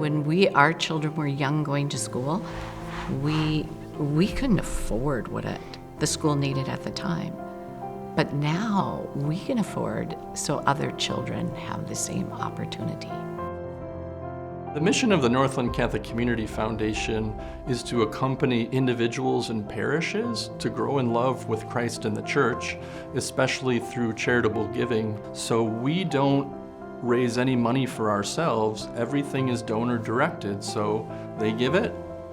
When our children were young going to school, we couldn't afford what the school needed at the time. But now we can afford so other children have the same opportunity. The mission of the Northland Catholic Community Foundation is to accompany individuals and parishes to grow in love with Christ and the Church, especially through charitable giving. So we don't raise any money for ourselves. Everything is donor directed. So they give it,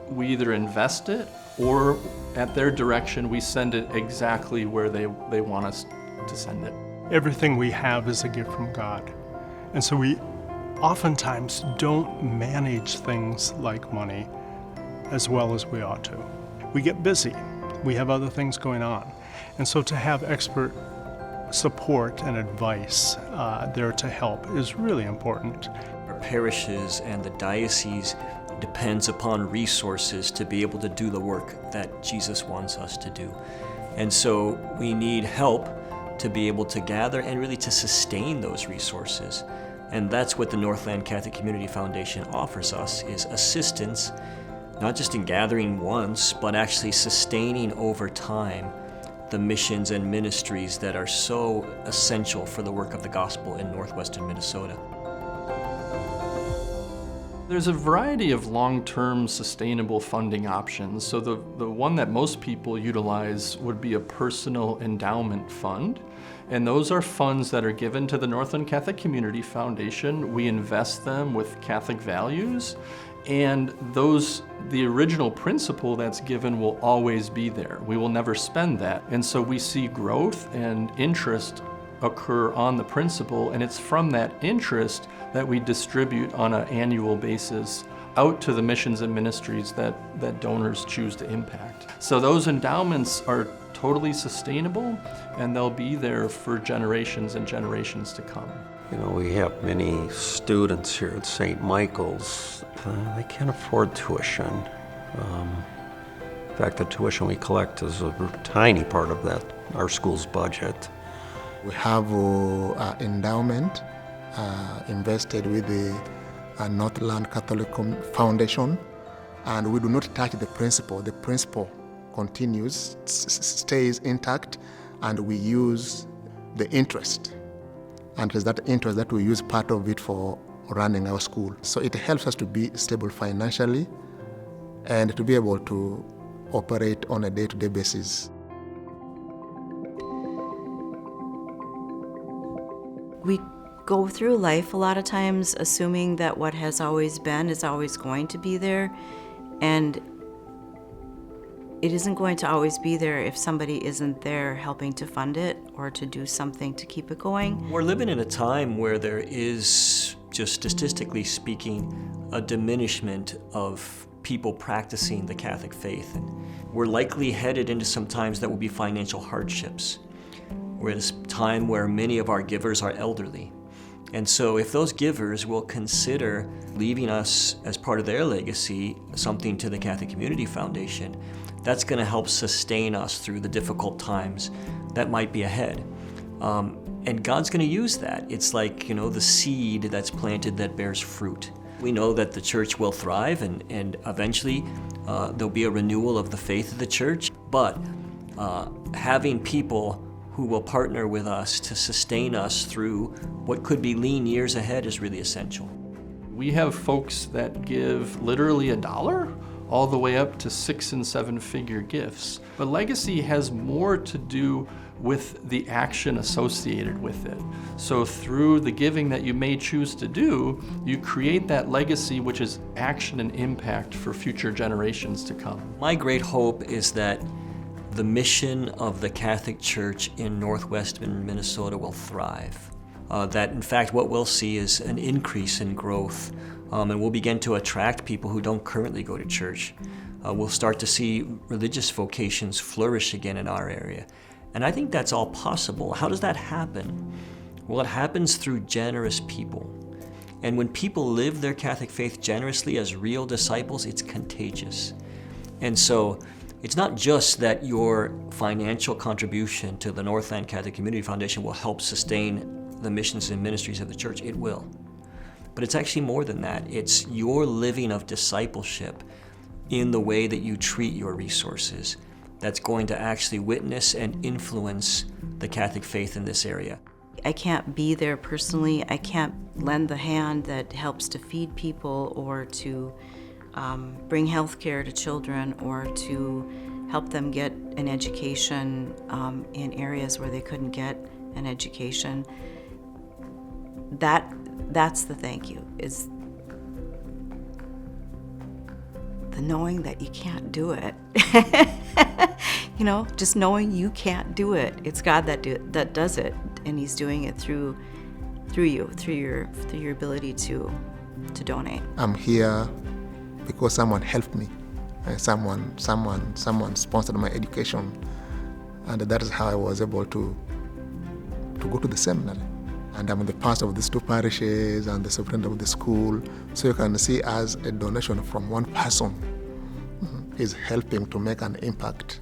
we either invest it, or at their direction we send it exactly where they want us to send it. Everything we have is a gift from God. And so we oftentimes don't manage things like money as well as we ought to. We get busy. We have other things going on. And so to have expert support and advice there to help is really important. Our parishes and the diocese depends upon resources to be able to do the work that Jesus wants us to do. And so we need help to be able to gather and really to sustain those resources. And that's what the Northland Catholic Community Foundation offers us, is assistance, not just in gathering once, but actually sustaining over time the missions and ministries that are so essential for the work of the gospel in northwestern Minnesota. There's a variety of long-term sustainable funding options. So the one that most people utilize would be a personal endowment fund. And those are funds that are given to the Northland Catholic Community Foundation. We invest them with Catholic values, and the original principal that's given will always be there. We will never spend that. And so we see growth and interest occur on the principal, and it's from that interest that we distribute on an annual basis out to the missions and ministries that donors choose to impact. So those endowments are totally sustainable, and they'll be there for generations and generations to come. You know, we have many students here at St. Michael's. They can't afford tuition. In fact, the tuition we collect is a tiny part of our school's budget. We have endowment invested with the Northland Catholic Foundation, and we do not touch the principal. The principal continues, stays intact, and we use the interest. And it's that interest that we use part of it for running our school. So it helps us to be stable financially and to be able to operate on a day-to-day basis. We go through life a lot of times assuming that what has always been is always going to be there, and it isn't going to always be there if somebody isn't there helping to fund it or to do something to keep it going. We're living in a time where there is, just statistically speaking, a diminishment of people practicing the Catholic faith. And we're likely headed into some times that will be financial hardships. We're at a time where many of our givers are elderly. And so if those givers will consider leaving us as part of their legacy something to the Catholic Community Foundation, that's going to help sustain us through the difficult times that might be ahead. And God's going to use that. It's like, the seed that's planted that bears fruit. We know that the church will thrive, and eventually there'll be a renewal of the faith of the church. But having people who will partner with us to sustain us through what could be lean years ahead is really essential. We have folks that give literally $1 all the way up to 6- and 7-figure gifts. But legacy has more to do with the action associated with it. So through the giving that you may choose to do, you create that legacy, which is action and impact for future generations to come. My great hope is that the mission of the Catholic Church in northwestern Minnesota will thrive. That in fact what we'll see is an increase in growth, and we'll begin to attract people who don't currently go to church. We'll start to see religious vocations flourish again in our area. And I think that's all possible. How does that happen? Well, it happens through generous people. And when people live their Catholic faith generously as real disciples, it's contagious. And so it's not just that your financial contribution to the Northland Catholic Community Foundation will help sustain the missions and ministries of the church. It will. But it's actually more than that. It's your living of discipleship in the way that you treat your resources that's going to actually witness and influence the Catholic faith in this area. I can't be there personally. I can't lend the hand that helps to feed people or to bring health care to children or to help them get an education in areas where they couldn't get an education. That's the thank you, is the knowing that you can't do it. You know, just knowing you can't do it. It's God that does it, and He's doing it through you, through your ability to donate. I'm here because someone helped me. Someone sponsored my education, and that is how I was able to go to the seminary. And I'm the pastor of these two parishes and the superintendent of the school. So you can see, as a donation from one person is helping to make an impact